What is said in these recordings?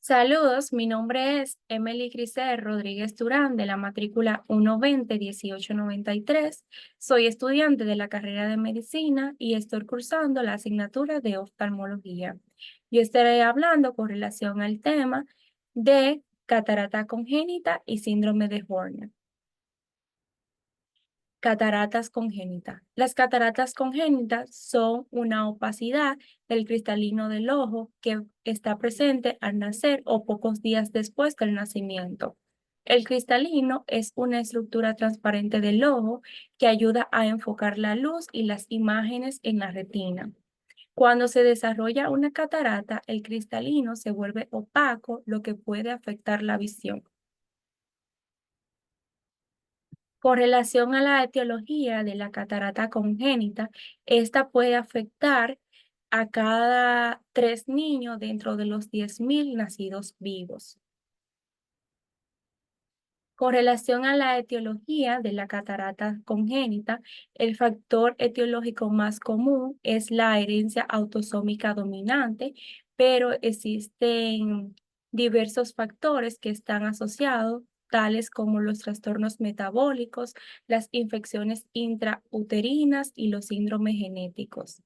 Saludos, mi nombre es Emily Grisel Rodríguez Durán de la matrícula 120-1893. Soy estudiante de la carrera de medicina y estoy cursando la asignatura de oftalmología. Yo estaré hablando con relación al tema de catarata congénita y síndrome de Horner. Cataratas congénitas. Las cataratas congénitas son una opacidad del cristalino del ojo que está presente al nacer o pocos días después del nacimiento. El cristalino es una estructura transparente del ojo que ayuda a enfocar la luz y las imágenes en la retina. Cuando se desarrolla una catarata, el cristalino se vuelve opaco, lo que puede afectar la visión. Con relación a la etiología de la catarata congénita, esta puede afectar a cada 3 niños dentro de los 10.000 nacidos vivos. Con relación a la etiología de la catarata congénita, el factor etiológico más común es la herencia autosómica dominante, pero existen diversos factores que están asociados, tales como los trastornos metabólicos, las infecciones intrauterinas y los síndromes genéticos.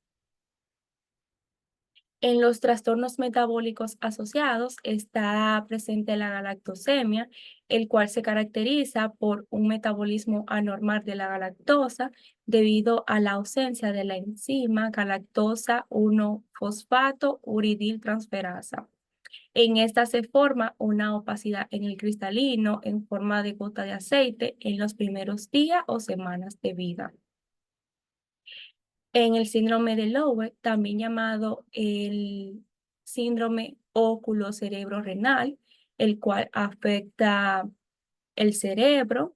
En los trastornos metabólicos asociados está presente la galactosemia, el cual se caracteriza por un metabolismo anormal de la galactosa debido a la ausencia de la enzima galactosa 1-fosfato uridiltransferasa. En esta se forma una opacidad en el cristalino en forma de gota de aceite en los primeros días o semanas de vida. En el síndrome de Lowe, también llamado el síndrome óculo-cerebro-renal, el cual afecta el cerebro,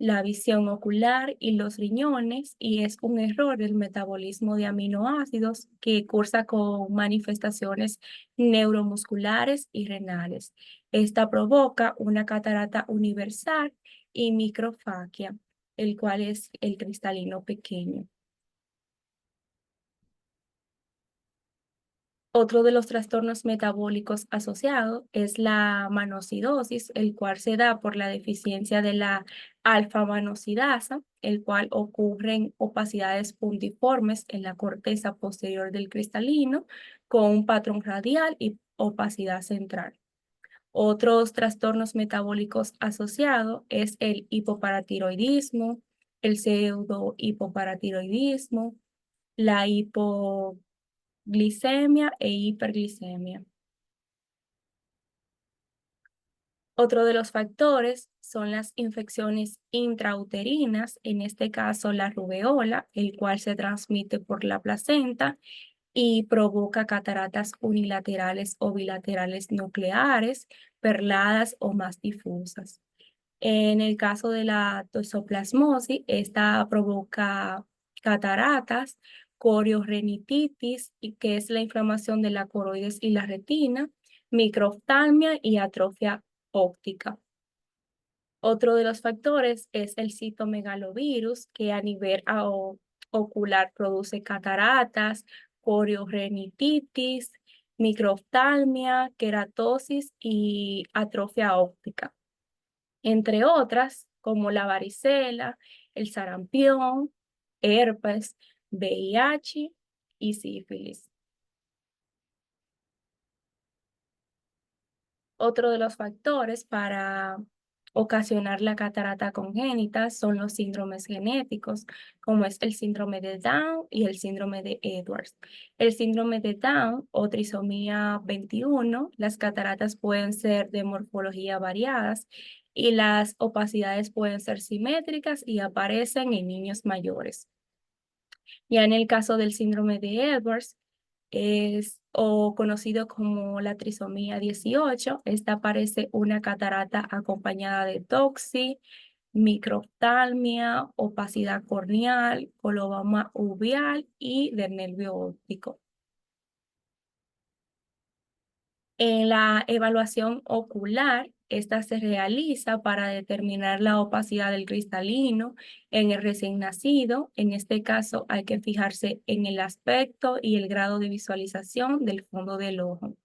la visión ocular y los riñones, y es un error del metabolismo de aminoácidos que cursa con manifestaciones neuromusculares y renales. Esta provoca una catarata universal y microfaquia, el cual es el cristalino pequeño. Otro de los trastornos metabólicos asociados es la manosidosis, el cual se da por la deficiencia de la alfa-manosidasa, el cual ocurre en opacidades puntiformes en la corteza posterior del cristalino, con un patrón radial y opacidad central. Otros trastornos metabólicos asociados es el hipoparatiroidismo, el pseudohipoparatiroidismo, la hipoglicemia e hiperglicemia. Otro de los factores son las infecciones intrauterinas, en este caso la rubeola, el cual se transmite por la placenta y provoca cataratas unilaterales o bilaterales nucleares, perladas o más difusas. En el caso de la toxoplasmosis, esta provoca cataratas, coriorrenititis, y que es la inflamación de la coroides y la retina, microftalmia y atrofia óptica. Otro de los factores es el citomegalovirus, que a nivel ocular produce cataratas, coriorrenititis, microftalmia, queratosis y atrofia óptica, entre otras como la varicela, el sarampión, herpes, VIH y sífilis. Otro de los factores para ocasionar la catarata congénita son los síndromes genéticos, como es el síndrome de Down y el síndrome de Edwards. El síndrome de Down o trisomía 21, las cataratas pueden ser de morfología variadas y las opacidades pueden ser simétricas y aparecen en niños mayores. Ya en el caso del síndrome de Edwards, es o conocido como la trisomía 18, esta aparece una catarata acompañada de toxi, microftalmia, opacidad corneal, coloboma uveal y del nervio óptico. En la evaluación ocular, esta se realiza para determinar la opacidad del cristalino en el recién nacido. En este caso, hay que fijarse en el aspecto y el grado de visualización del fondo del ojo.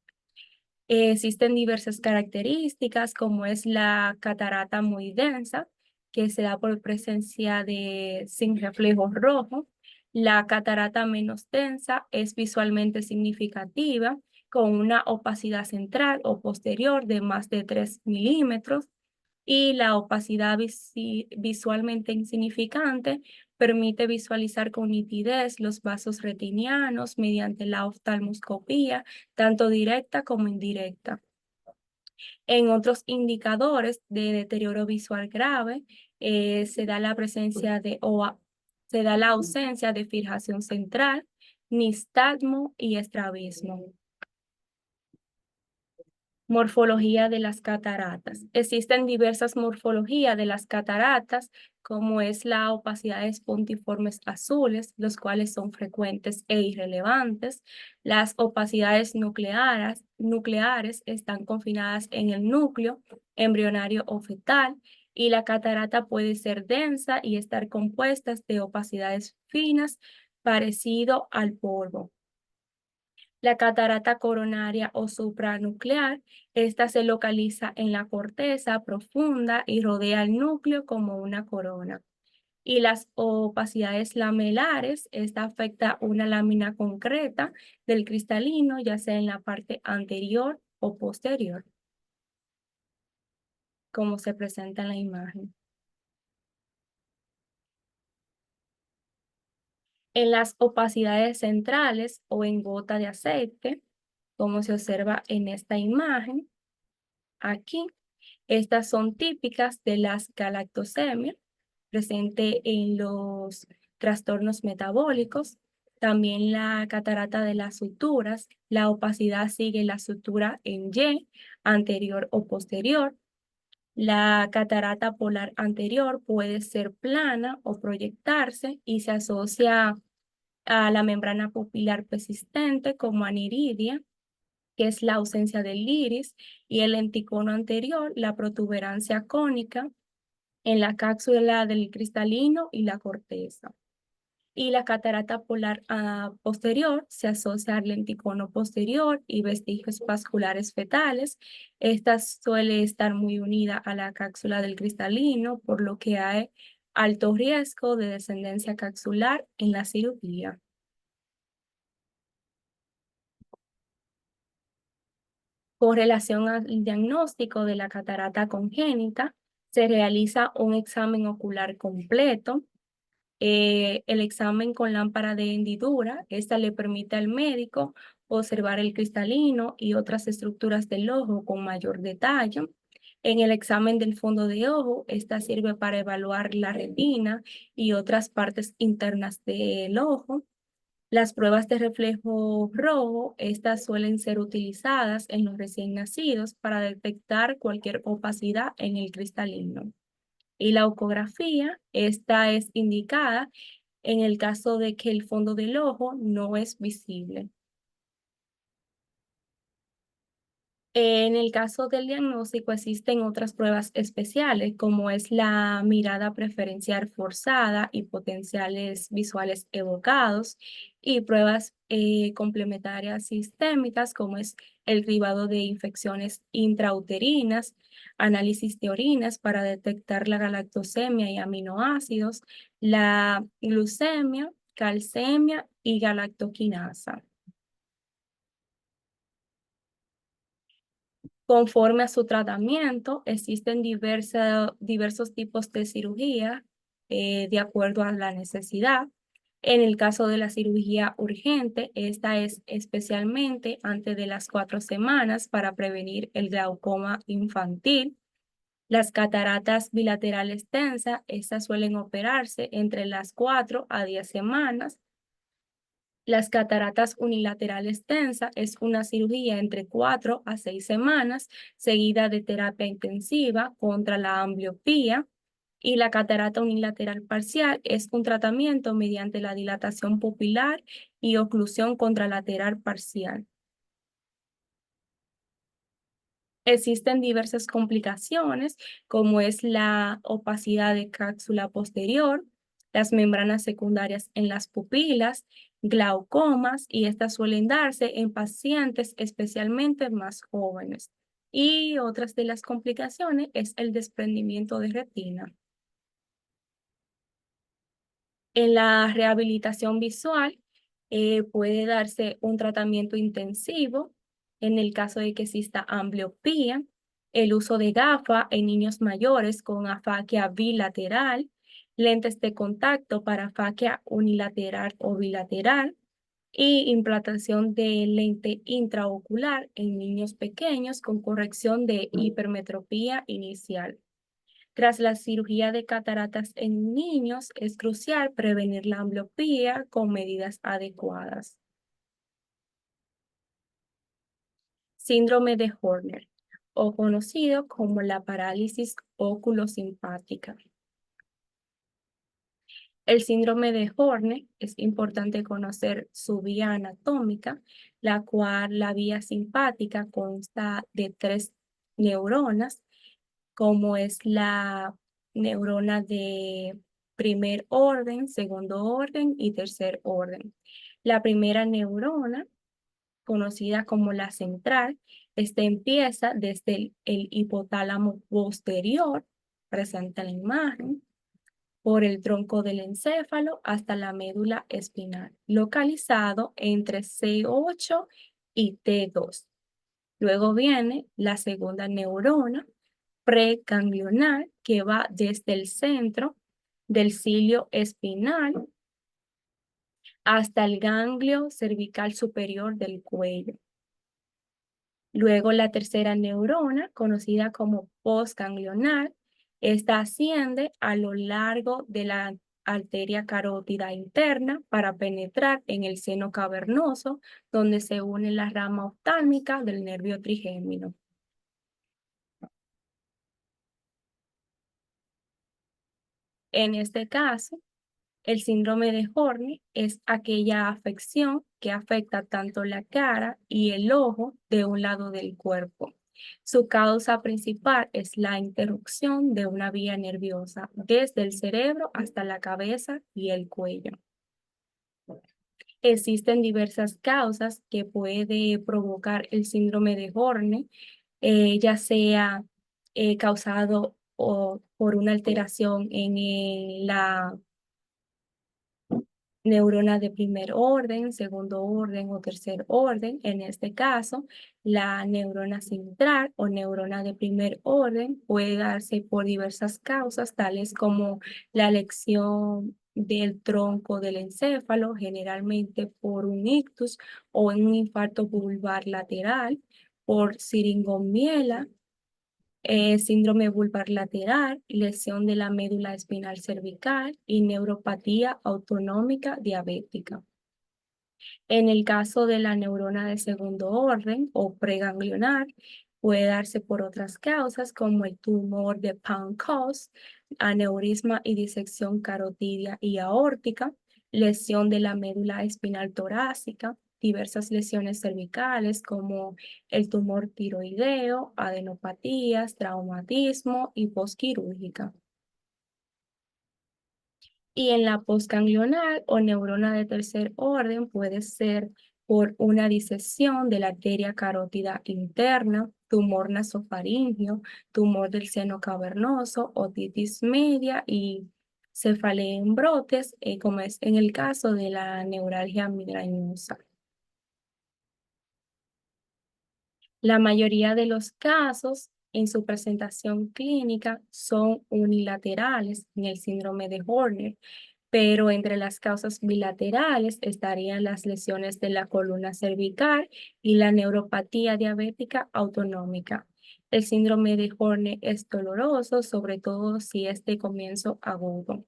Existen diversas características, como es la catarata muy densa, que se da por presencia de sin reflejo rojo. La catarata menos densa es visualmente significativa, con una opacidad central o posterior de más de 3 milímetros. Y la opacidad visualmente insignificante permite visualizar con nitidez los vasos retinianos mediante la oftalmoscopía, tanto directa como indirecta. En otros indicadores de deterioro visual grave, se da la presencia se da la ausencia de fijación central, nistagmo y estrabismo. Morfología de las cataratas. Existen diversas morfologías de las cataratas, como es la opacidades puntiformes azules, los cuales son frecuentes e irrelevantes. Las opacidades nucleares están confinadas en el núcleo embrionario o fetal, y la catarata puede ser densa y estar compuesta de opacidades finas, parecido al polvo. La catarata coronaria o supranuclear, esta se localiza en la corteza profunda y rodea el núcleo como una corona. Y las opacidades lamelares, esta afecta una lámina concreta del cristalino, ya sea en la parte anterior o posterior, como se presenta en la imagen. En las opacidades centrales o en gota de aceite, como se observa en esta imagen, aquí, estas son típicas de las galactosemias, presente en los trastornos metabólicos. También la catarata de las suturas, la opacidad sigue la sutura en Y, anterior o posterior. La catarata polar anterior puede ser plana o proyectarse y se asocia a la membrana pupilar persistente como aniridia, que es la ausencia del iris, y el lenticono anterior, la protuberancia cónica en la cápsula del cristalino y la corteza. Y la catarata polar posterior se asocia al lenticono posterior y vestigios vasculares fetales. Esta suele estar muy unida a la cápsula del cristalino, por lo que hay alto riesgo de descendencia capsular en la cirugía. Con relación al diagnóstico de la catarata congénita, se realiza un examen ocular completo. El examen con lámpara de hendidura, esta le permite al médico observar el cristalino y otras estructuras del ojo con mayor detalle. En el examen del fondo de ojo, esta sirve para evaluar la retina y otras partes internas del ojo. Las pruebas de reflejo rojo, estas suelen ser utilizadas en los recién nacidos para detectar cualquier opacidad en el cristalino. Y la ecografía, esta es indicada en el caso de que el fondo del ojo no es visible. En el caso del diagnóstico existen otras pruebas especiales, como es la mirada preferencial forzada y potenciales visuales evocados, y pruebas complementarias sistémicas, como es el cribado de infecciones intrauterinas, análisis de orinas para detectar la galactosemia y aminoácidos, la glucemia, calcemia y galactoquinasa. Conforme a su tratamiento, existen diversos tipos de cirugía de acuerdo a la necesidad. En el caso de la cirugía urgente, esta es especialmente antes de las 4 semanas para prevenir el glaucoma infantil. Las cataratas bilaterales tensas, estas suelen operarse entre las 4 a 10 semanas. Las cataratas unilaterales tensas es una cirugía entre 4 a 6 semanas, seguida de terapia intensiva contra la ambliopía. Y la catarata unilateral parcial es un tratamiento mediante la dilatación pupilar y oclusión contralateral parcial. Existen diversas complicaciones, como es la opacidad de cápsula posterior, las membranas secundarias en las pupilas, glaucomas, y estas suelen darse en pacientes especialmente más jóvenes. Y otras de las complicaciones es el desprendimiento de retina. En la rehabilitación visual puede darse un tratamiento intensivo en el caso de que exista ambliopía, el uso de gafas en niños mayores con afaquia bilateral, lentes de contacto para afaquia unilateral o bilateral y implantación de lente intraocular en niños pequeños con corrección de hipermetropía inicial. Tras la cirugía de cataratas en niños, es crucial prevenir la ambliopía con medidas adecuadas. Síndrome de Horner, o conocido como la parálisis oculosimpática. El síndrome de Horner es importante conocer su vía anatómica, la cual la vía simpática consta de 3 neuronas, como es la neurona de primer orden, segundo orden y tercer orden. La primera neurona, conocida como la central, empieza desde el hipotálamo posterior, presente en la imagen, por el tronco del encéfalo hasta la médula espinal, localizado entre C8 y T2. Luego viene la segunda neurona preganglional que va desde el centro del cilio espinal hasta el ganglio cervical superior del cuello. Luego la tercera neurona, conocida como postganglional, esta asciende a lo largo de la arteria carótida interna para penetrar en el seno cavernoso, donde se une la rama oftálmica del nervio trigémino. En este caso, el síndrome de Horner es aquella afección que afecta tanto la cara y el ojo de un lado del cuerpo. Su causa principal es la interrupción de una vía nerviosa desde el cerebro hasta la cabeza y el cuello. Existen diversas causas que puede provocar el síndrome de Horner, ya sea causado por una alteración en la neurona de primer orden, segundo orden o tercer orden. En este caso, la neurona central o neurona de primer orden puede darse por diversas causas, tales como la lesión del tronco del encéfalo, generalmente por un ictus o en un infarto bulbar lateral, por siringomiela, síndrome vulvar lateral, lesión de la médula espinal cervical y neuropatía autonómica diabética. En el caso de la neurona de segundo orden o preganglionar, puede darse por otras causas como el tumor de Pancoast, aneurisma y disección carotidia y aórtica, lesión de la médula espinal torácica, diversas lesiones cervicales como el tumor tiroideo, adenopatías, traumatismo y posquirúrgica. Y en la postganglional o neurona de tercer orden puede ser por una disección de la arteria carótida interna, tumor nasofaríngeo, tumor del seno cavernoso, otitis media y cefalea en brotes, como es en el caso de la neuralgia migrañosa. La mayoría de los casos en su presentación clínica son unilaterales en el síndrome de Horner, pero entre las causas bilaterales estarían las lesiones de la columna cervical y la neuropatía diabética autonómica. El síndrome de Horner es doloroso, sobre todo si es de comienzo agudo.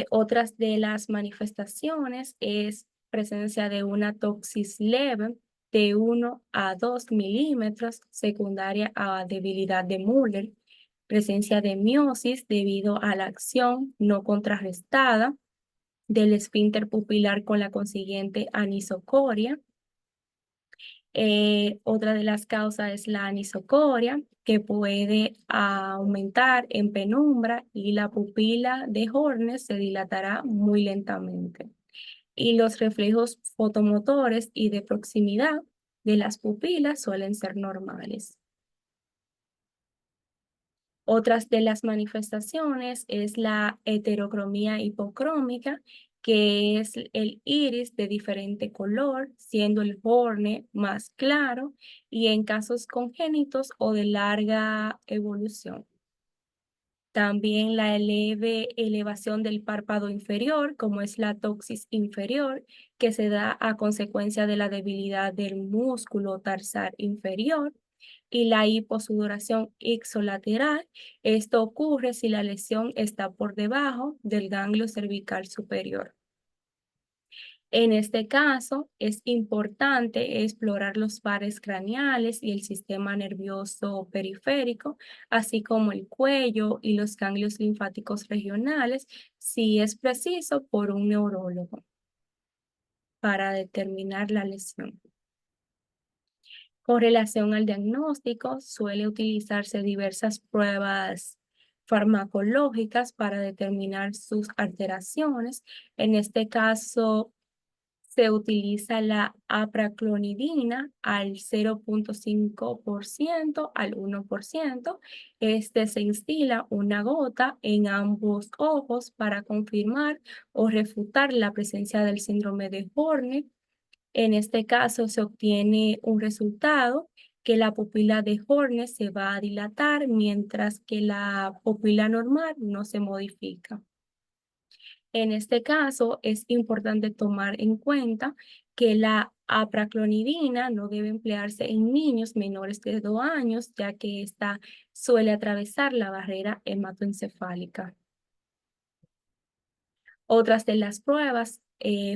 Otras de las manifestaciones es presencia de una toxis leve de 1 a 2 milímetros, secundaria a debilidad de Müller, presencia de miosis debido a la acción no contrarrestada del esfínter pupilar con la consiguiente anisocoria Otra de las causas es la anisocoria, que puede aumentar en penumbra y la pupila de Horner se dilatará muy lentamente. Y los reflejos fotomotores y de proximidad de las pupilas suelen ser normales. Otras de las manifestaciones es la heterocromía hipocrómica, que es el iris de diferente color, siendo el borne más claro y en casos congénitos o de larga evolución. También la elevación del párpado inferior, como es la toxis inferior, que se da a consecuencia de la debilidad del músculo tarsal inferior y la hiposudoración ixolateral. Esto ocurre si la lesión está por debajo del ganglio cervical superior. En este caso, es importante explorar los pares craneales y el sistema nervioso periférico, así como el cuello y los ganglios linfáticos regionales, si es preciso, por un neurólogo para determinar la lesión. Con relación al diagnóstico, suele utilizarse diversas pruebas farmacológicas para determinar sus alteraciones. En este caso, se utiliza la apraclonidina al 0,5% al 1%. Se instila una gota en ambos ojos para confirmar o refutar la presencia del síndrome de Horner. En este caso se obtiene un resultado que la pupila de Horner se va a dilatar mientras que la pupila normal no se modifica. En este caso es importante tomar en cuenta que la apraclonidina no debe emplearse en niños menores de 2 años, ya que esta suele atravesar la barrera hematoencefálica. Otras de las pruebas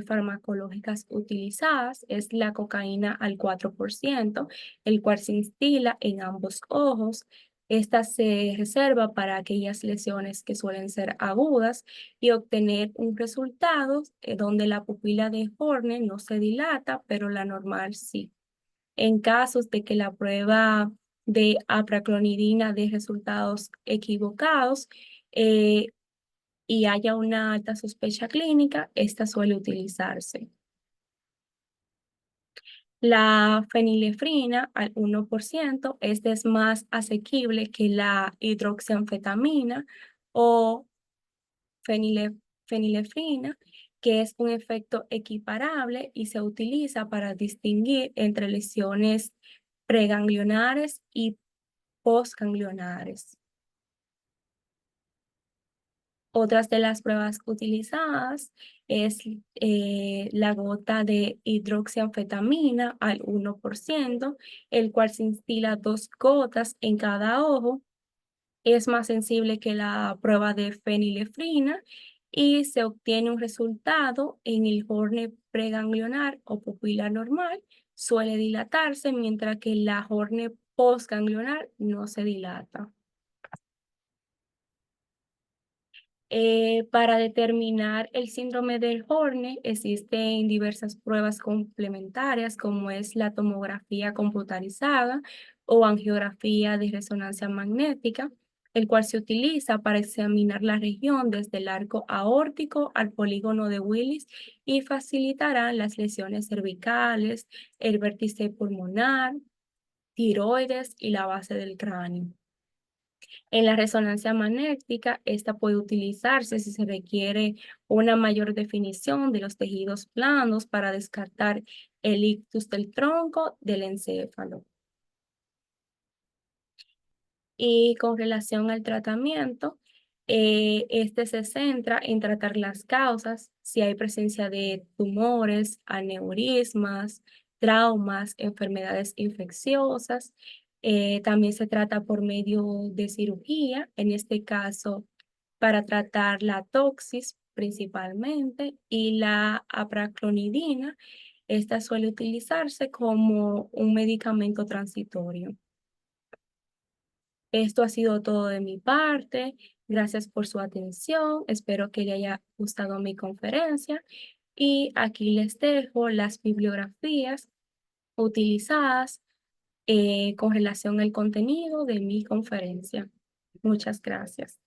farmacológicas utilizadas es la cocaína al 4%, el cual se instila en ambos ojos. Esta se reserva para aquellas lesiones que suelen ser agudas y obtener un resultado donde la pupila de Horner no se dilata, pero la normal sí. En casos de que la prueba de apraclonidina dé resultados equivocados, eh, y haya una alta sospecha clínica, esta suele utilizarse. La fenilefrina al 1%, esta es más asequible que la hidroxianfetamina o fenilefrina, que es un efecto equiparable y se utiliza para distinguir entre lesiones preganglionares y postganglionares. Otras de las pruebas utilizadas es la gota de hidroxianfetamina al 1%, el cual se instila 2 gotas en cada ojo. Es más sensible que la prueba de fenilefrina y se obtiene un resultado en el horne preganglionar o pupila normal. Suele dilatarse, mientras que la horne postganglionar no se dilata. Para determinar el síndrome del Horner existen diversas pruebas complementarias como es la tomografía computarizada o angiografía de resonancia magnética, el cual se utiliza para examinar la región desde el arco aórtico al polígono de Willis y facilitará las lesiones cervicales, el vértice pulmonar, tiroides y la base del cráneo. En la resonancia magnética, esta puede utilizarse si se requiere una mayor definición de los tejidos planos para descartar el ictus del tronco del encéfalo. Y con relación al tratamiento, este se centra en tratar las causas, si hay presencia de tumores, aneurismas, traumas, enfermedades infecciosas. También se trata por medio de cirugía, en este caso para tratar la toxis principalmente y la apraclonidina. Esta suele utilizarse como un medicamento transitorio. Esto ha sido todo de mi parte. Gracias por su atención. Espero que le haya gustado mi conferencia. Y aquí les dejo las bibliografías utilizadas con relación al contenido de mi conferencia. Muchas gracias.